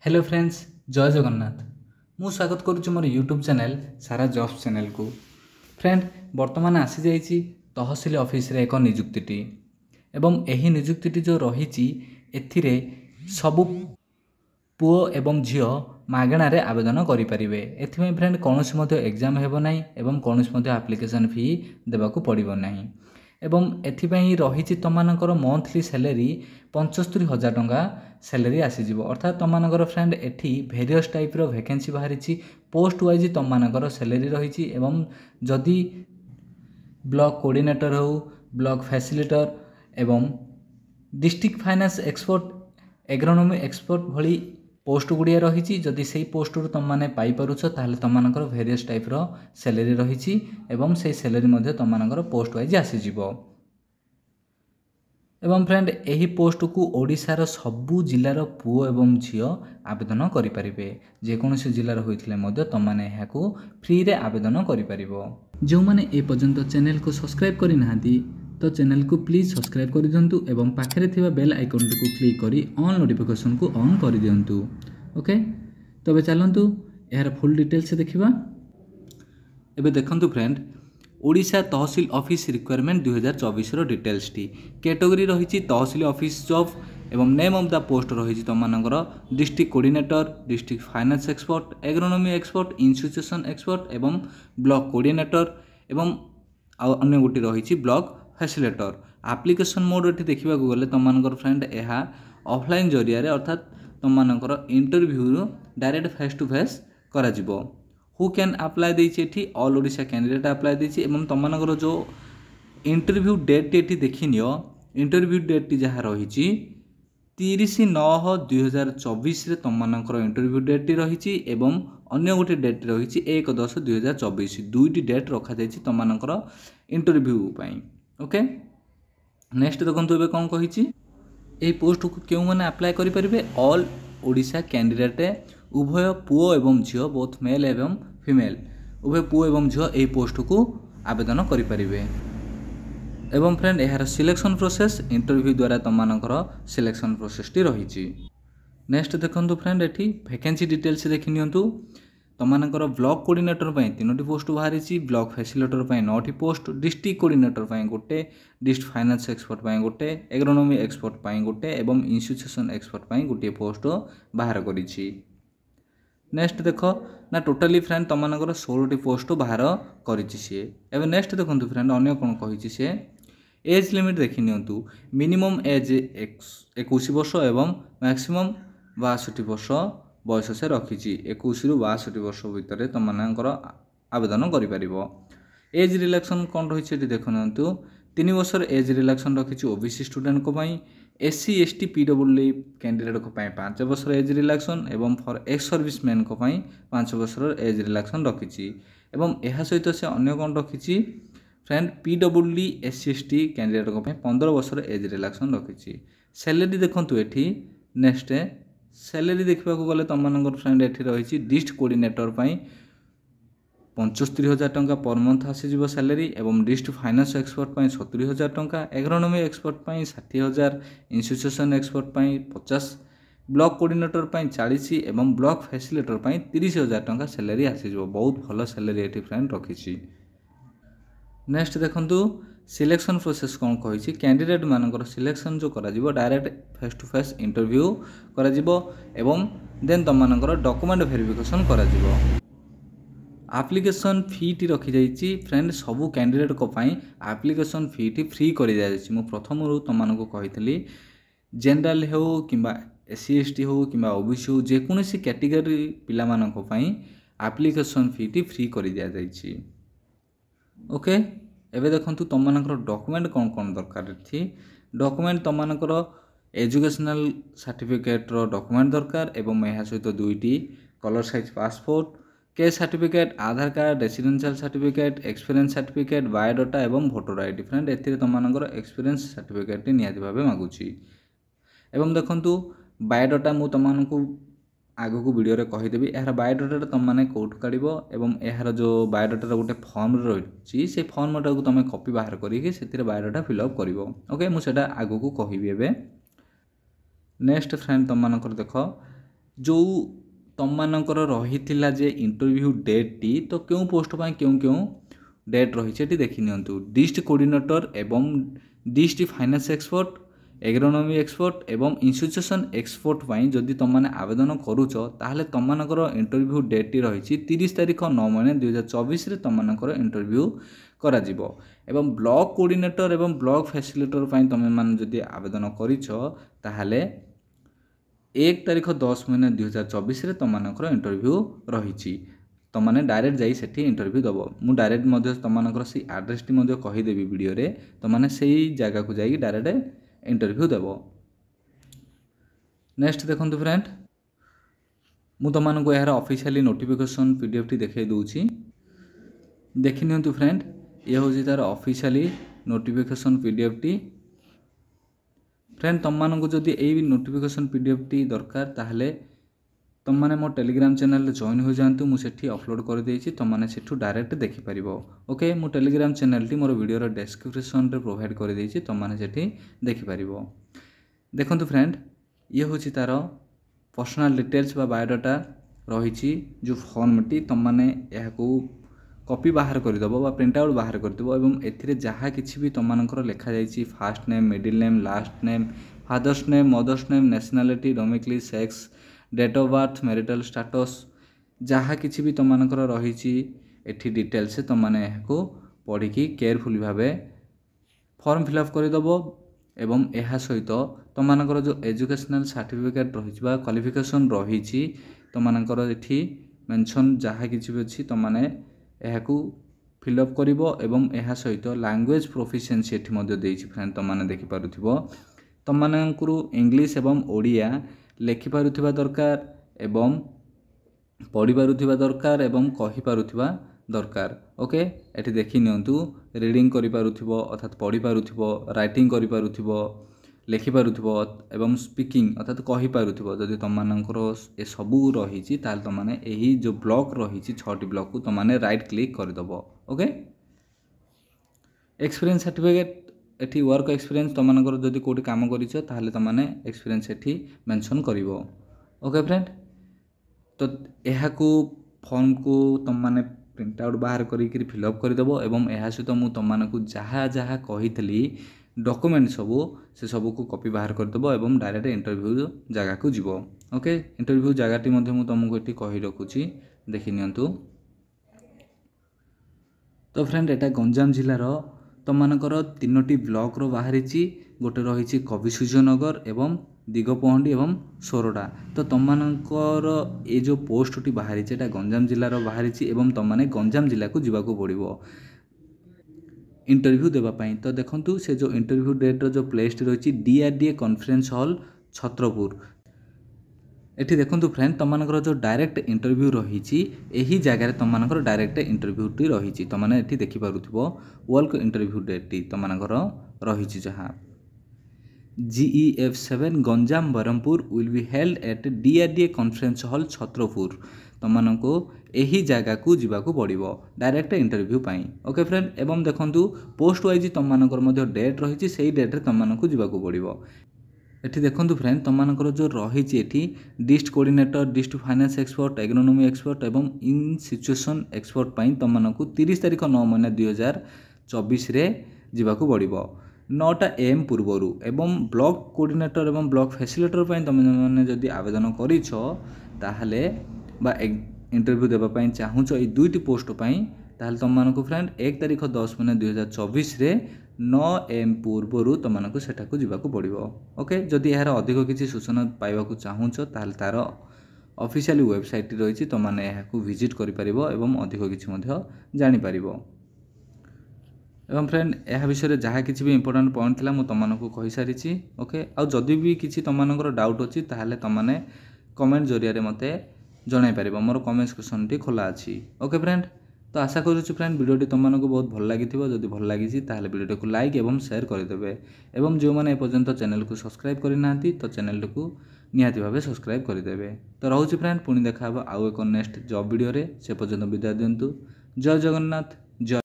Hello friends, जय जगन्नाथ। मु स्वागत करुच्ची मोर यूट्यूब चैनल सारा जॉब्स चैनल को। फ्रेंड, वर्तमान आसी जाइए तहसिल ऑफिस रे एक निजुक्ति एवं यही निजुक्ति जो रही एथिरे सबु पुओ एवं झियो मागणारे आवेदन करेंगे। एथि फ्रेंड कौन एग्जाम हेब ना एवं कौन आप्लिकेशन फी देवाक पड़ो ना एवं एथिपाई रही तुमर मंथली सैलरी 75,000 टंका सैलरी आसीज। अर्थात तुमर फ्रेंड एठी भेरियस टाइप्र वैकेंसी बाहरी पोस्ट वाइज तुमर सैलरी रही एवं जदि ब्लॉक कोऑर्डिनेटर हो, ब्लॉक फैसिलिटर एवं district finance expert, agronomy expert भली पोस्ट गुड़िया रही। जदि से पोस्ट रु तुमने पाइपरुछ ताहले तुमनकर भेरियस टाइप्र सैलरी रही एवं से सैलरी तुमनकर पोस्ट वाइज आसीज। एवं फ्रेंड यही पोस्ट को ओडिशार सबु जिलार पुओ एवं झियो आवेदन करेंगे। जेकोसी जिलार होते तुमने यहाँ फ्री रे आवेदन कर। जो मैंने ए पर्यंत चैनल को सब्सक्राइब करना तो चैनल को प्लीज सब्सक्राइब कर दिंतु एवं पाखे थिबा बेल आइकन को क्लिक करी ऑन नोटिफिकेशन को ऑन कर दिंतु। ओके, तो चलतु यार फुल डिटेल्स देखा। एबे देखंतु फ्रेंड, ओडिशा तहसिल ऑफिस रिक्वायरमेंट 2024 डिटेल्स टी कैटेगरी रही तहसिल ऑफिस जॉब एवं नेम ऑफ द पोस्ट रही तुमनकर district coordinator, district finance expert, agronomy expert, institution expert एवं ब्लॉक कोऑर्डिनेटर एवं अन्य गोटी रही ब्लॉक फैसिलिटर। एप्लिकेशन मोड ये देखा गले तुमनकर फ्रेंड यह ऑफलाइन जरिया अर्थात तुमनकर interview direct face to face करा जिवो। हु कैन अप्लाई देती ऑल ओडिशा कैंडिडेट अप्लाई देती एवं तुमनकर जो इंटरव्यू डेट ये देखी नियो। इंटरव्यू डेट जहाँ रही 30/9/2024 तुमनकर इंटरव्यू डेट रही एवं अन्य गोटे डेट रही 1/10/2024। दुईटी डेट रखा जाइए तुमनकर इंटरव्यू पाई। ओके, नेक्स्ट देखो ये कौन कही यही पोस्ट को क्यों मैंने अप्लाई करेंगे। ऑल ओडिशा कैंडिडेट उभय पुओ एवं झियो बोथ मेल एवं फीमेल उभय पुओ एवं झियो यही पोस्ट को आवेदन करेंगे। एवं फ्रेंड यार सिलेक्शन प्रोसेस इंटरव्यू द्वारा तुमनकर सिलेक्शन प्रोसेस टी रही। नेक्स्ट देखो फ्रेंड ये वैकेंसी डिटेल्स देखी नियंतु। तुमनकर ब्लॉक कोऑर्डिनेटर 3टी पोस्ट बाहरी, ब्लॉक फैसिलिटर 9टी पोस्ट, डिस्ट्रिक्ट कोऑर्डिनेटर गोटे, डिस्ट्रिक्ट फाइनेंस एक्सपर्ट गोटे, एग्रोनॉमी एक्सपर्ट गोटे एवं इंस्टीट्यूशन एक्सपर्ट गोटे पोस्ट बाहर करिछि। नेक्स्ट देख ना टोटाली फ्रेंड तुमनकर 16टी पोस्ट बाहर करिछि सी। एवं नेक्स्ट देखो फ्रेंड अन्य कौन कही सी एज लिमिट देखी नियंतु। मिनिमम एज 21 वर्ष एवं मैक्सिमम 62 वर्ष बयस से रखी। 21 रु 62 वर्ष भितर तुमनकर आवेदन कर। एज रिलैक्सन कौन रही देखु 3 वर्ष एज रिलैक्सन रखी ओबीसी स्टूडेंट को एससी एसटी पीडब्ल्यूडी कैंडिडेट को 5 वर्ष एज रिलैक्सन एवं फॉर एक्स सर्विस मैन को 5 वर्ष एज रिलैक्सन रखी। एवं यह सहित से अन्य कौन रखी friend PWD SC ST candidate को 15 वर्ष एज रिलैक्सन रखी। सैलरी देखु ये नेक्स्ट सैलरी देखा गले तुमनकर फ्रेंड ये रही डिस्ट्रिक्ट कोऑर्डिनेटर 75,000 टंका पर मंथ आसीज सैलरी एवं डिस्ट्रिक्ट फाइनेंस एक्सपर्ट 70,000 टंका, agronomy expert 60,000, institution expert 50, block coordinator 40 एवं ब्लॉक फैसिलिटर 30,000 टंका सैलरी आसीज। बहुत भल सैलरी ये फ्रेंड रखी। नेक्स्ट देखो सिलेक्शन प्रोसेस कौन कही कैंडिडेट मानकर सिलेक्शन जो करा direct face to face interview करा एवं देन तुमनकर डॉक्यूमेंट वेरिफिकेशन करा। एप्लिकेशन फी टी रखी जाइए फ्रेंड सबू कैंडिडेट को एप्लिकेशन फी टी फ्री कर दी। मुझे प्रथम तुमको कही जनरल हो कि एससी एसटी हो कि ओबीसी हो जेकोसी कैटेगरी पिला एप्लिकेशन फी टी फ्री कर दि जाइए। ओके, एबे देखंतु तुमनकर डॉक्यूमेंट कौन कौन दरकार थी। डॉक्यूमेंट तुमनकर एजुकेशनल सर्टिफिकेट रो डॉक्यूमेंट दरकार एवं यह सहित 2टी colour size passport, caste certificate, Aadhaar card, residential certificate, experience certificate, biodata एवं भोटर आईडी। फ्रेंड एथिरे तुमनकर एक्सपीरियंस सर्टिफिकेट निहाती भाबे मागुची। एवं देखंतु बायोडाटा मु तुमनको आगो को वीडियो रे कहीदेवी यार बायोडाटा तुमने कौट काढ़ एवं यार जो बायोडाटार गोटे फॉर्म रही से फॉर्मटा को तुम कॉपी बाहर करके बायोडाटा फिलअप कर। ओके, मुझे आगो को कहबी। नेक्स्ट फ्रेंड तुमनकर देख जो तुम मानकर रही जे इंटरव्यू डेट टी तो क्यों पोस्ट पर क्यों डेट रही देखी नियंतु डिस्ट्रिक्ट कोऑर्डिनेटर एवं district finance expert agronomy expert एवं इंस्टीट्यूशन एक्सपर्ट पाई जदि तुम मैंने आवेदन करुच ताहले तुम मानकर इंटरव्यू डेट टी रही 30 तारीख 9 महीने 2024 रे तुम मानकर इंटरव्यू करा जिवो एवं ब्लॉक कोऑर्डिनेटर एवं ब्लॉक फैसिलिटेटर पाई तुम माने जदि आवेदन करिछ ताहले 1 तारीख 10 महीने 2024 रे तुम मानकर इंटरव्यू रही तुम मैंने डायरेक्ट जाई सेठी इंटरव्यू दब मु डायरेक्ट मध्य तुम मानकर से एड्रेस टी मध्य कहीदेवी वीडियो रे तुम मैंने से जगह को जाई डायरेक्ट इंटरव्यू देव। नेक्स्ट देखो फ्रेंड मु तुमको यार ऑफिशियली नोटिफिकेशन पीडीएफ टी देखे दूची देखि नियंतु फ्रेंड ये हूँ तार officially notification PDF T friend तुम मानक जदि यही नोटिफिकेशन पीडीएफ टी दरकार ताहले तुम मैंने मो टेलीग्राम चैनल जॉइन हो जातु मुझे अपलोड कर देछि तुम मैंने सेठू डायरेक्ट देखि परिबो ओके मो टेलीग्राम चैनल टी मोर वीडियो डिस्क्रिप्शन रे प्रोवाइड कर देछि तुम मैंने सेठी देखि परिबो। देखंतु फ्रेंड ये हूँ तार पर्सनल डिटेल्स बा बायोडाटा रही जो फॉर्म टी तुम मैंने यहाँ कॉपी बाहर करदेव बा प्रिंट आउट बाहर करदेव एवं एथिरे जहाँ किछि भी तुम मानकर लिखा जाइछि fast name middle name last name father's name mother's name nationality domicile sex date of birth marital status जहाँ किछि भी तुम मानकर रही एठी डिटेल्स तुम माने यहाँ पढ़ी केयरफुली भावे फॉर्म फिलअप करदेव एवं यह सहित तुम मानकर जो एजुकेशनल सर्टिफिकेट रही क्वालिफिकेशन रही तुम मानकर एठी मेंशन जहाँ किछि भी अछि तुम माने यह फिलअप करिवो एवं यह सहित लैंग्वेज प्रोफिशिएंसी एठी मध्ये देछि फ्रेंड तुम माने देखि पारुथिबो तुम मानकरू इंग्लिश एवं ओडिया लिखि पारुथिबा दरकार एवं पढ़ी पारुथिबा दरकार एवं कहि पारुथिबा दरकार ओके एठी देखि नियंतु रीडिंग करि पारुथिबो अर्थात पढ़ी पारुथिबो राइटिंग करि पारुथिबो लिखि पारुथिबो एवं स्पीकिंग अर्थात कहि पारुथिबो जदि तुम मानकर ए सबु रही ताल तुम माने एही जो ब्लॉक रही 6टी ब्लॉक को तुम माने राइट क्लिक करदेव ओके। एक्सपीरियंस सर्टिफिकेट एठी वर्क एक्सपीरियंस तुम मानकर जदि कोठी काम करिछ ताहले तुम माने एक्सपीरियंस एठी मेंशन करिवो ओके फ्रेंड। तो यह फॉर्म को तुम माने प्रिंट आउट बाहर करी फिलअप करदेव एवं यह सहित मु तुम मानकू जहाँ जहाँ कही डॉक्यूमेंट सबू से सबू को कॉपी बाहर करदेव एवं डायरेक्ट इंटरव्यू जगह को जीव ओके। इंटरव्यू जगह मु तुमको ये कही रखुची देखि नियंतु। तो फ्रेंड एटा गंजाम जिलार तुम मानकर 3टी ब्लॉक रो बाहरी गोटे रही कविसूर्यनगर एवं दिगपहंडी एवं सोरडा। तो तुम मानकर ये जो पोस्ट टी बाहरी एटा गंजाम जिलार बाहरी एवं तुम माने गंजाम जिला को जीवाको पड़िबो इंटरव्यू देवाई। तो देखंतु से जो इंटरव्यू डेट जो प्लेस रही DRDA कॉन्फ्रेंस हॉल छत्रपुर एठी देखंतु फ्रेंड तुम मानकर जो डायरेक्ट इंटरव्यू रही यही जगह तुम मानकर डायरेक्ट इंटरव्यू टी रही तुम माने एठी देखि पारुथिबो वर्क इंटरव्यू डेट टी तुम मानकर रही जहाँ GEF7 Ganjam Berhampur will be held at DRDA conference hall Chhatrapur तुम मानको यही जगह को जीवाको पड़िबो डायरेक्ट इंटरव्यू पाई ओके फ्रेंड। एवं देखंतु पोस्ट वाइज तुम मानकर मध्य डेट रही सेही डेट रे तुम मानको जीवाको पड़िबो एठी देखंतु फ्रेंड तुम मानकर जो रही एठी district coordinator district finance expert agronomy expert एवं इंस्टीट्यूशन एक्सपर्ट पाई तुम मानको 30 तारीख 9 महीने 2024 रे जीवाको पड़िबो 9टा AM पूर्वर एवं ब्लॉक कोऑर्डिनेटर एवं ब्लॉक फैसिलिटेटर पाई तुम माने जदि आवेदन करिछ ताहले बा इंटरव्यू देवाई चाहूच ये 2टी पोस्ट पाई ताहले तुम मानको फ्रेंड 1 तारीख 10 महीने 2024 रे 9 AM पूर्वर तुम मानको सेठाको जीवाको पड़िबो ओके। जदि यार अधिक किसी सूचना पाइबाकू चाहूच ताहले तार ऑफिशियल वेबसाइट रही तुम माने याकू विजिट करि परिबो एवं अधिक किसी मध्य जानि परिबो एवं फ्रेंड यह विषय जहाँ किसी भी इंपोर्टेंट पॉइंट थिला मु तुमको कहि सारिछि ओके। आ जदि भी किसी तुमମାନଙ୍କର डाउट अछि ताहले तुमने कमेंट जरिया रे मते जणाई परिबो मोर कमेंट सेक्शन टी खोला अछि ओके फ्रेंड। तो आशा करूँ फ्रेंड वीडियो तुमको बहुत भल लगी जदि भल लगी ताहले वीडियो को लाइक एवं शेयर करदेवे एवं जो मैंने एपर्यंत चैनल को सब्सक्राइब करना तो चैनल को निहाती भावे सब्सक्राइब करदेवे। तो रोचे फ्रेंड पुणी देखा आउ एक नेक्स्ट जॉब वीडियो रे से पर्यंत विदाय दिंतु। जय जगन्नाथ।